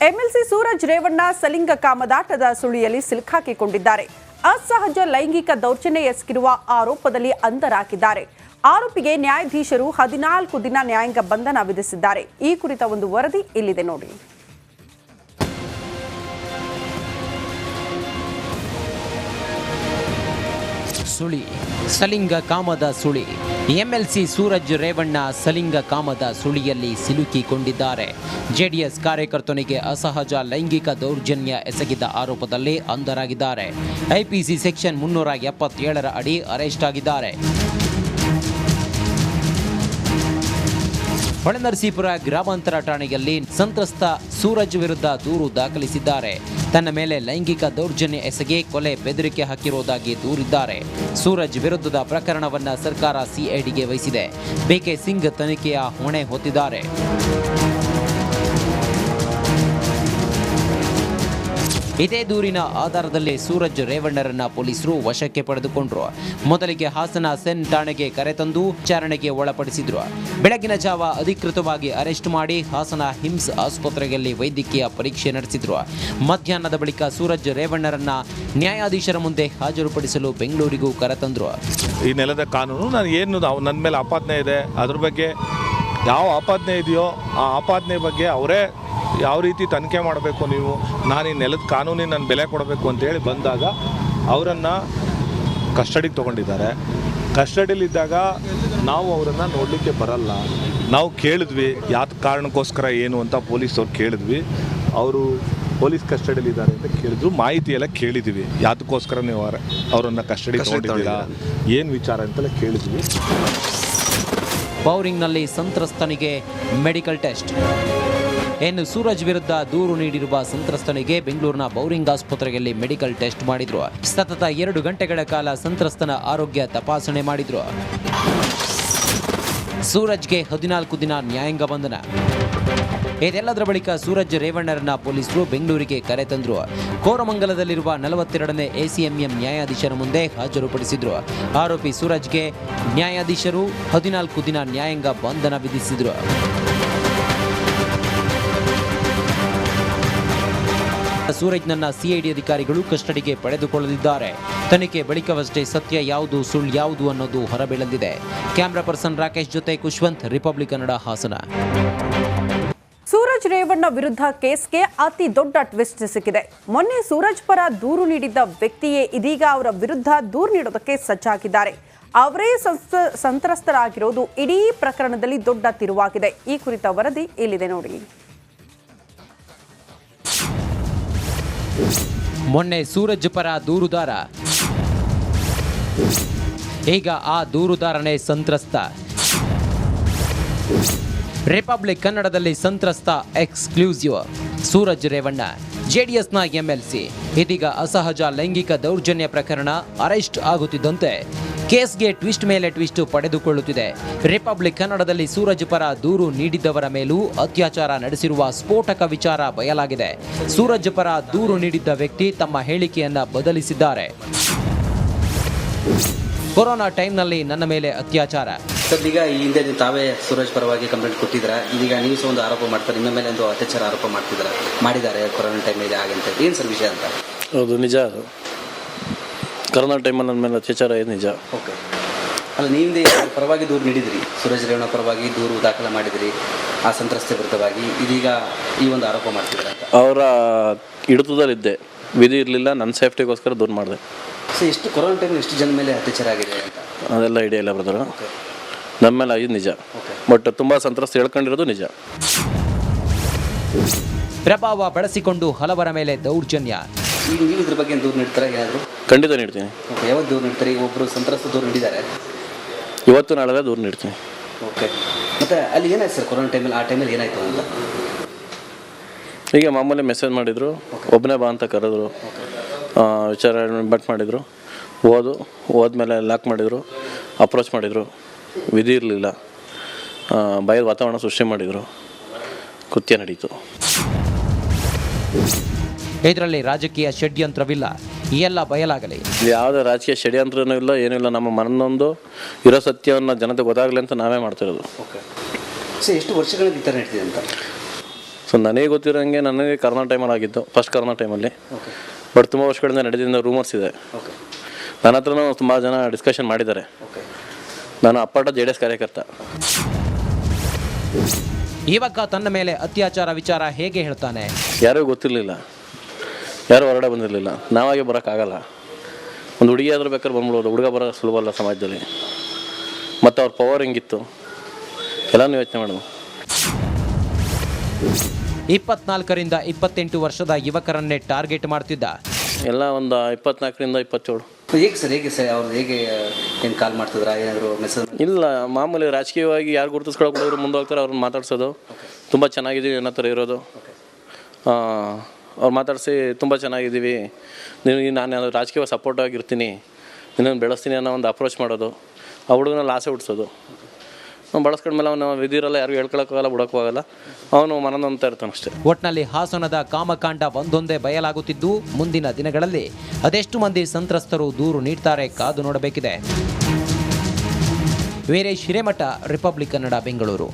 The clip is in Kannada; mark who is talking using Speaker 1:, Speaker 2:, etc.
Speaker 1: ಎಂಎಲ್ಸಿ ಸೂರಜ್ ರೇವಣ್ಣ ಸಲಿಂಗ ಕಾಮದಾಟದ ಸುಳಿಯಲ್ಲಿ ಸಿಲುಕಾಕಿಕೊಂಡಿದ್ದಾರೆ. ಅಸಹಜ ಲೈಂಗಿಕ ದೌರ್ಜನ್ಯ ಎಸಗಿರುವ ಆರೋಪದಲ್ಲಿ ಅಂಧರಾಗಿದ್ದಾರೆ. ಆರೋಪಿಗೆ ನ್ಯಾಯಾಧೀಶರು 14 ದಿನ ನ್ಯಾಯಾಂಗ ಬಂಧನ ವಿಧಿಸಿದ್ದಾರೆ. ಈ ಕುರಿತ ಒಂದು ವರದಿ ಇಲ್ಲಿದೆ ನೋಡಿ.
Speaker 2: ಸುಳಿ ಸಲಿಂಗ ಕಾಮದ ಸುಳಿ. ಎಂಎಲ್ಸಿ ಸೂರಜ್ ರೇವಣ್ಣ ಸಲಿಂಗ ಕಾಮದ ಸುಳಿಯಲ್ಲಿ ಸಿಲುಕಿಕೊಂಡಿದ್ದಾರೆ. ಜೆಡಿಎಸ್ ಕಾರ್ಯಕರ್ತನಿಗೆ ಅಸಹಜ ಲೈಂಗಿಕ ದೌರ್ಜನ್ಯ ಎಸಗಿದ ಆರೋಪದಲ್ಲಿ ಅಂಧರಾಗಿದ್ದಾರೆ. ಐಪಿಸಿ ಸೆಕ್ಷನ್ 377 ಅಡಿ ಅರೆಸ್ಟ್ ಆಗಿದ್ದಾರೆ. ಹೊಳೆನರಸೀಪುರ ಗ್ರಾಮಾಂತರ ಠಾಣೆಯಲ್ಲಿ ಸಂತ್ರಸ್ತ ಸೂರಜ್ ವಿರುದ್ಧ ದೂರು ದಾಖಲಿಸಿದ್ದಾರೆ. ತನ್ನ ಮೇಲೆ ಲೈಂಗಿಕ ದೌರ್ಜನ್ಯ ಎಸಗಿ ಕೊಲೆ ಬೆದರಿಕೆ ಹಾಕಿರುವುದಾಗಿ ದೂರಿದ್ದಾರೆ. ಸೂರಜ್ ವಿರುದ್ಧದ ಪ್ರಕರಣವನ್ನು ಸರ್ಕಾರ ಸಿಐಡಿಗೆ ವಹಿಸಿದೆ. ಬಿಕೆ ಸಿಂಗ್ ತನಿಖೆಯ ಹೊಣೆ ಹೊತ್ತಿದ್ದಾರೆ. ಇದೇ ದೂರಿನ ಆಧಾರದಲ್ಲಿ ಸೂರಜ್ ರೇವಣ್ಣರನ್ನ ಪೊಲೀಸರು ವಶಕ್ಕೆ ಪಡೆದುಕೊಂಡ್ರು. ಮೊದಲಿಗೆ ಹಾಸನ ಸೆನ್ ಠಾಣೆಗೆ ಕರೆತಂದು ವಿಚಾರಣೆಗೆ ಒಳಪಡಿಸಿದ್ರು. ಬೆಳಗಿನ ಜಾವ ಅಧಿಕೃತವಾಗಿ ಅರೆಸ್ಟ್ ಮಾಡಿ ಹಾಸನ ಹಿಮ್ಸ್ ಆಸ್ಪತ್ರೆಯಲ್ಲಿ ವೈದ್ಯಕೀಯ ಪರೀಕ್ಷೆ ನಡೆಸಿದ್ರು. ಮಧ್ಯಾಹ್ನದ ಬಳಿಕ ಸೂರಜ್ ರೇವಣ್ಣರನ್ನ ನ್ಯಾಯಾಧೀಶರ ಮುಂದೆ ಹಾಜರುಪಡಿಸಲು ಬೆಂಗಳೂರಿಗೂ ಕರೆತಂದ್ರು.
Speaker 3: ಈ ನೆಲದ ಕಾನೂನು ನಾನು ಏನು ನನ್ನ ಮೇಲೆ ಆಪಾದನೆ ಇದೆ, ಅದ್ರ ಬಗ್ಗೆ ಯಾವ ಆಪಾದನೆ ಇದೆಯೋ ಆ ಆಪಾದನೆ ಬಗ್ಗೆ ಅವರೇ ಯಾವ ರೀತಿ ತನಿಖೆ ಮಾಡಬೇಕು, ನೀವು ನಾನು ಈ ನೆಲದ ಕಾನೂನಿಗೆ ನಾನು ಬೆಲೆ ಕೊಡಬೇಕು ಅಂತೇಳಿ ಬಂದಾಗ ಅವರನ್ನು ಕಸ್ಟಡಿಗೆ ತೊಗೊಂಡಿದ್ದಾರೆ. ಕಸ್ಟಡಿಲಿದ್ದಾಗ ನಾವು ಅವರನ್ನು ನೋಡಲಿಕ್ಕೆ ಬರಲ್ಲ. ನಾವು ಕೇಳಿದ್ವಿ ಯಾತ ಕಾರಣಕ್ಕೋಸ್ಕರ ಏನು ಅಂತ ಪೊಲೀಸವ್ರು ಕೇಳಿದ್ವಿ. ಅವರು ಪೊಲೀಸ್ ಕಸ್ಟಡಿಲಿದ್ದಾರೆ ಅಂತ ಕೇಳಿದ್ರು. ಮಾಹಿತಿ ಎಲ್ಲ ಕೇಳಿದ್ವಿ, ಯಾತಕ್ಕೋಸ್ಕರ ನೀವು ಅವರನ್ನು ಕಸ್ಟಡಿಗೆ ತೊಗೊಂಡಿದ್ದೀರಾ, ಏನು ವಿಚಾರ ಅಂತೆಲ್ಲ ಕೇಳಿದ್ವಿ.
Speaker 2: ಬೌರಿಂಗ್ನಲ್ಲಿ ಸಂತ್ರಸ್ತನಿಗೆ ಮೆಡಿಕಲ್ ಟೆಸ್ಟ್. ಇನ್ನು ಸೂರಜ್ ವಿರುದ್ಧ ದೂರು ನೀಡಿರುವ ಸಂತ್ರಸ್ತನಿಗೆ ಬೆಂಗಳೂರಿನ ಬೌರಿಂಗ್ ಆಸ್ಪತ್ರೆಯಲ್ಲಿ ಮೆಡಿಕಲ್ ಟೆಸ್ಟ್ ಮಾಡಿದ್ರು. ಸತತ 2 ಗಂಟೆಗಳ ಕಾಲ ಸಂತ್ರಸ್ತನ ಆರೋಗ್ಯ ತಪಾಸಣೆ ಮಾಡಿದ್ರು. ಸೂರಜ್ಗೆ 14 ದಿನ ನ್ಯಾಯಾಂಗ ಬಂಧನ. ಇದೆಲ್ಲದರ ಬಳಿಕ ಸೂರಜ್ ರೇವಣ್ಣರನ್ನ ಪೊಲೀಸರು ಬೆಂಗಳೂರಿಗೆ ಕರೆತಂದ್ರು. ಕೋರಮಂಗಲದಲ್ಲಿರುವ 42ನೇ ಎಸಿಎಂಎಂ ನ್ಯಾಯಾಧೀಶರ ಮುಂದೆ ಹಾಜರುಪಡಿಸಿದ್ರು. ಆರೋಪಿ ಸೂರಜ್ಗೆ ನ್ಯಾಯಾಧೀಶರು 14 ದಿನ ನ್ಯಾಯಾಂಗ ಬಂಧನ ವಿಧಿಸಿದ್ರು. ಸೂರಜ್ನನ್ನ ಸಿಐಡಿ ಅಧಿಕಾರಿಗಳು ಕಸ್ಟಡಿಗೆ ಪಡೆದುಕೊಳ್ಳಲಿದ್ದಾರೆ. ತನಿಖೆ ಬಳಿಕವಷ್ಟೇ ಸತ್ಯ ಯಾವುದು ಸುಳ್ಳು ಯಾವುದು ಅನ್ನೋದು ಹೊರಬೀಳಲಿದೆ. ಕ್ಯಾಮರಾ ಪರ್ಸನ್ ರಾಕೇಶ್ ಜೊತೆ ಕುಶ್ವಂತ್, ರಿಪಬ್ಲಿಕ್ ಕನ್ನಡ, ಹಾಸನ.
Speaker 1: ಸೂರಜ್ ರೇವಣ್ಣ ವಿರುದ್ಧ ಕೇಸ್ಗೆ ಅತಿ ದೊಡ್ಡ ಟ್ವಿಸ್ಟ್ ಸಿಕ್ಕಿದೆ. ಮೊನ್ನೆ ಸೂರಜ್ ಪರ ದೂರು ನೀಡಿದ್ದ ವ್ಯಕ್ತಿಯೇ ಇದೀಗ ಅವರ ವಿರುದ್ಧ ದೂರು ನೀಡೋದಕ್ಕೆ ಸಜ್ಜಾಗಿದ್ದಾರೆ. ಅವರೇ ಸಂತ್ರಸ್ತರಾಗಿರೋದು ಇಡೀ ಪ್ರಕರಣದಲ್ಲಿ ದೊಡ್ಡ ತಿರುವಾಗಿದೆ. ಈ ಕುರಿತ ವರದಿ ಇಲ್ಲಿದೆ ನೋಡಿ.
Speaker 2: ಮೊನ್ನೆ ಸೂರಜ್ ಪರ ದೂರುದಾರ, ಈಗ ಆ ದೂರುದಾರನೇ ಸಂತ್ರಸ್ತ. ರಿಪಬ್ಲಿಕ್ ಕನ್ನಡದಲ್ಲಿ ಸಂತ್ರಸ್ತ ಎಕ್ಸ್ಕ್ಲೂಸಿವ್. ಸೂರಜ್ ರೇವಣ್ಣ ಜೆಡಿಎಸ್ನ ಎಂಎಲ್ಸಿ. ಇದೀಗ ಅಸಹಜ ಲೈಂಗಿಕ ದೌರ್ಜನ್ಯ ಪ್ರಕರಣ ಅರೆಸ್ಟ್ ಆಗುತ್ತಿದ್ದಂತೆ ಕೇಸ್ಗೆ ಟ್ವಿಸ್ಟ್ ಮೇಲೆ ಟ್ವಿಸ್ಟ್ ಪಡೆದುಕೊಳ್ಳುತ್ತಿದೆ. ರಿಪಬ್ಲಿಕ್ ಕನ್ನಡದಲ್ಲಿ ಸೂರಜ್ ಪರ ದೂರು ನೀಡಿದ್ದವರ ಮೇಲೂ ಅತ್ಯಾಚಾರ ನಡೆಸಿರುವ ಸ್ಫೋಟಕ ವಿಚಾರ ಬಯಲಾಗಿದೆ. ಸೂರಜ್ ಪರ ದೂರು ನೀಡಿದ್ದ ವ್ಯಕ್ತಿ ತಮ್ಮ ಹೇಳಿಕೆಯನ್ನ ಬದಲಿಸಿದ್ದಾರೆ. ಕೊರೋನಾ ಟೈಮ್ನಲ್ಲಿ ನನ್ನ ಮೇಲೆ ಅತ್ಯಾಚಾರ.
Speaker 4: ಸರ್, ಈಗ ಈ ಹಿಂದೆ ತಾವೇ ಸೂರಜ್ ಪರವಾಗಿ ಕಂಪ್ಲೇಂಟ್ ಕೊಟ್ಟಿದ್ದೀರಾ. ಇದೀಗ ನೀವು ಸಹ ಒಂದು ಆರೋಪ ಮಾಡ್ತಾರೆ, ನಿಮ್ಮ ಮೇಲೆ ಒಂದು ಅತ್ಯಾಚಾರ ಆರೋಪ ಮಾಡಿದ್ದಾರೆ ಕೊರೋನಾ ಟೈಮಲ್ಲಿ ಹಾಗಂತ. ಏನು ಸರ್ ವಿಷಯ ಅಂತ?
Speaker 5: ಹೌದು, ನಿಜ. ಅದು ಕೊರೋನಾ ಟೈಮಲ್ಲಿ ನನ್ನ ಮೇಲೆ ಅತ್ಯಾಚಾರ ಏನು ನಿಜ.
Speaker 4: ಓಕೆ. ಅಲ್ಲ, ನೀವು ಪರವಾಗಿ ದೂರು ನೀಡಿದ್ರಿ, ಸೂರಜ್ ರೇವಣ್ಣ ಪರವಾಗಿ ದೂರು ದಾಖಲೆ ಮಾಡಿದ್ರಿ ಆ ಸಂತ್ರಸ್ತ ವಿರುದ್ಧವಾಗಿ. ಇದೀಗ ಈ ಒಂದು ಆರೋಪ ಮಾಡ್ತಿದ್ದಾರೆ ಅಂತ.
Speaker 5: ಅವರ ಹಿಡಿತದಲ್ಲಿದ್ದೆ, ವಿಧಿ ಇರಲಿಲ್ಲ, ನನ್ನ ಸೇಫ್ಟಿಗೋಸ್ಕರ ದೂರು ಮಾಡಿದೆ.
Speaker 4: ಸೊ ಎಷ್ಟು ಕೊರೋನಾ ಟೈಮಲ್ಲಿ ಎಷ್ಟು ಜನ ಮೇಲೆ ಅತ್ಯಾಚಾರ ಆಗಿದೆ ಅಂತ
Speaker 5: ಅದೆಲ್ಲ ಐಡಿಯಾ ಇಲ್ಲ ಬ್ರದರ್. ನಮ್ಮ ಮೇಲೆ ಆಗಿದ್ದು ನಿಜ, ಬಟ್ ತುಂಬ ಸಂತ್ರಸ್ತ ಹೇಳ್ಕೊಂಡಿರೋದು ನಿಜ.
Speaker 2: ಪ್ರಭಾವ ಬಳಸಿಕೊಂಡು ಹಲವರ ಮೇಲೆ ದೌರ್ಜನ್ಯ.
Speaker 4: ಈಗ ನೀವು ಇದ್ರ ಬಗ್ಗೆ ದೂರು ನೀಡ್ತಾರೆ ಏನಾದರೂ?
Speaker 5: ಖಂಡಿತ ನೀಡ್ತೀನಿ.
Speaker 4: ಓಕೆ. ಯಾವತ್ತು ದೂರು ನೀಡ್ತಾರೆ? ಈಗ ಒಬ್ಬರು ಸಂತ್ರಸ್ತ ದೂರು ನೀಡಿದ್ದಾರೆ,
Speaker 5: ಇವತ್ತು ನಾಳೆ ದೂರು ನೀಡ್ತೀನಿ.
Speaker 4: ಓಕೆ. ಮತ್ತು ಅಲ್ಲಿ ಏನಾಯ್ತು ಸರ್ ಕೊರೋನಾ ಟೈಮಲ್ಲಿ? ಆ ಟೈಮಲ್ಲಿ ಏನಾಯಿತು ಅಂತ?
Speaker 5: ಹೀಗೆ ಮಾಮೂಲಿ ಮೆಸೇಜ್ ಮಾಡಿದರು, ಒಬ್ಬನೇ ಬಾ ಅಂತ ಕರೆದ್ರು, ವಿಚಾರ ಬಟ್ ಮಾಡಿದರು. ಹೋದ್ಮೇಲೆ ಲಾಕ್ ಮಾಡಿದರು, ಅಪ್ರೋಚ್ ಮಾಡಿದರು, ವಿಧಿ ಇರಲಿಲ್ಲ, ಭಯದ ವಾತಾವರಣ ಸೃಷ್ಟಿ ಮಾಡಿದರು, ಕೃತ್ಯ ನಡೀತು.
Speaker 2: ಇದರಲ್ಲಿ ರಾಜಕೀಯ ಷಡ್ಯಂತ್ರವಿಲ್ಲ, ಈ ಎಲ್ಲ ಬಯಲಾಗಲಿ.
Speaker 5: ಯಾವುದೇ ರಾಜಕೀಯ ಷಡ್ಯಂತ್ರನೂ ಇಲ್ಲ, ಏನೂ ಇಲ್ಲ. ನಮ್ಮ ಮನನೊಂದು ಇರೋ ಸತ್ಯವನ್ನು ಜನತೆ ಗೊತ್ತಾಗಲಿ ಅಂತ ನಾವೇ ಮಾಡ್ತಿರೋದು.
Speaker 4: ಓಕೆ. ಸೊ ಎಷ್ಟು ವರ್ಷಗಳಿಂದ ಈ ಥರ ನಡೀತಿದೆ ಅಂತ?
Speaker 5: ಸೊ ನನಗೆ ಗೊತ್ತಿರೋಂಗೆ ನನಗೆ ಕರೋನಾ ಟೈಮಲ್ಲಿ ಆಗಿತ್ತು, ಫಸ್ಟ್ ಕರೋನಾ ಟೈಮಲ್ಲಿ. ಬಟ್ ತುಂಬ ವರ್ಷಗಳಿಂದ ನಡೆದಿದ್ದ ರೂಮರ್ಸ್ ಇದೆ. ನನ್ನ ಹತ್ರನೂ ತುಂಬ ಜನ ಡಿಸ್ಕಷನ್ ಮಾಡಿದ್ದಾರೆ. ನಾನು ಅಪ್ಪಟ JDS ಕಾರ್ಯಕರ್ತ.
Speaker 2: ಯುವಕ ತನ್ನ ಮೇಲೆ ಅತ್ಯಾಚಾರ ವಿಚಾರ ಹೇಗೆ ಹೇಳ್ತಾನೆ?
Speaker 5: ಯಾರಿಗೂ ಗೊತ್ತಿರಲಿಲ್ಲ, ಯಾರೂ ಹೊರಗಡೆ ಬಂದಿರಲಿಲ್ಲ. ನಾವಾಗೆ ಬರೋಕ್ಕಾಗಲ್ಲ. ಒಂದು ಹುಡುಗಿ ಆದರೂ ಬೇಕಾದ್ರೆ ಬಂದ್ಬಿಡೋದು, ಹುಡುಗ ಬರೋ ಸುಲಭ ಅಲ್ಲ ಸಮಾಜದಲ್ಲಿ. ಮತ್ತು ಅವ್ರ ಪವರ್ ಹೆಂಗಿತ್ತು ಎಲ್ಲನೂ ಯೋಚನೆ ಮಾಡೋದು.
Speaker 2: 24ರಿಂದ 28 ವರ್ಷದ ಯುವಕರನ್ನೇ ಟಾರ್ಗೆಟ್ ಮಾಡ್ತಿದ್ದ.
Speaker 5: ಎಲ್ಲ ಒಂದು 24ರಿಂದ 27.
Speaker 4: ಹೇಗೆ ಸರ್ ಅವ್ರು ಹೇಗೆ ಏನು ಕಾಲ್ ಮಾಡ್ತಿದ್ರ, ಏನಾದರೂ ಮೆಸೇಜ್?
Speaker 5: ಇಲ್ಲ, ಮಾಮೂಲಿ ರಾಜಕೀಯವಾಗಿ ಯಾರು ಗುರುತಿಸ್ಕೊಳಕ್ಕೆ ಹೋದ್ರು ಮುಂದೆ ಹೋಗ್ತಾರೆ, ಅವ್ರನ್ನ ಮಾತಾಡ್ಸೋದು. ತುಂಬ ಚೆನ್ನಾಗಿದ್ದೀವಿ ಅನ್ನೋ ಥರ ಇರೋದು. ಅವ್ರು ಮಾತಾಡಿಸಿ ತುಂಬ ಚೆನ್ನಾಗಿದ್ದೀವಿ, ನಾನು ರಾಜಕೀಯ ಸಪೋರ್ಟ್ ಆಗಿರ್ತೀನಿ, ನಿನ್ನನ್ನು ಬೆಳೆಸ್ತೀನಿ ಅನ್ನೋ ಒಂದು ಅಪ್ರೋಚ್ ಮಾಡೋದು. ಆ ಹುಡುಗನಲ್ಲಿ ಆಸೆ ಹುಡ್ಸೋದು. ಬಳಸ್ಕೊಂಡ್ಮೇಲೆ ಅವನು ವಿಧಿರಲ್ಲ, ಯಾರಿಗೂ ಹೇಳ್ಕೊಳಕ್ಕಾಗಲ್ಲ, ಬಿಡೋಕ್ಕಾಗಲ್ಲ, ಅವನು ಮನನೊಂತ ಇರ್ತಾನೆ ಅಷ್ಟೇ.
Speaker 2: ಒಟ್ನಲ್ಲಿ ಹಾಸನದ ಕಾಮಕಾಂಡ ಒಂದೊಂದೇ ಬಯಲಾಗುತ್ತಿದ್ದು, ಮುಂದಿನ ದಿನಗಳಲ್ಲಿ ಅದೆಷ್ಟು ಮಂದಿ ಸಂತ್ರಸ್ತರು ದೂರು ನೀಡ್ತಾರೆ ಕಾದು ನೋಡಬೇಕಿದೆ. ವೀರೇಶ್ ಹಿರೇಮಠ, ರಿಪಬ್ಲಿಕ್ ಕನ್ನಡ, ಬೆಂಗಳೂರು.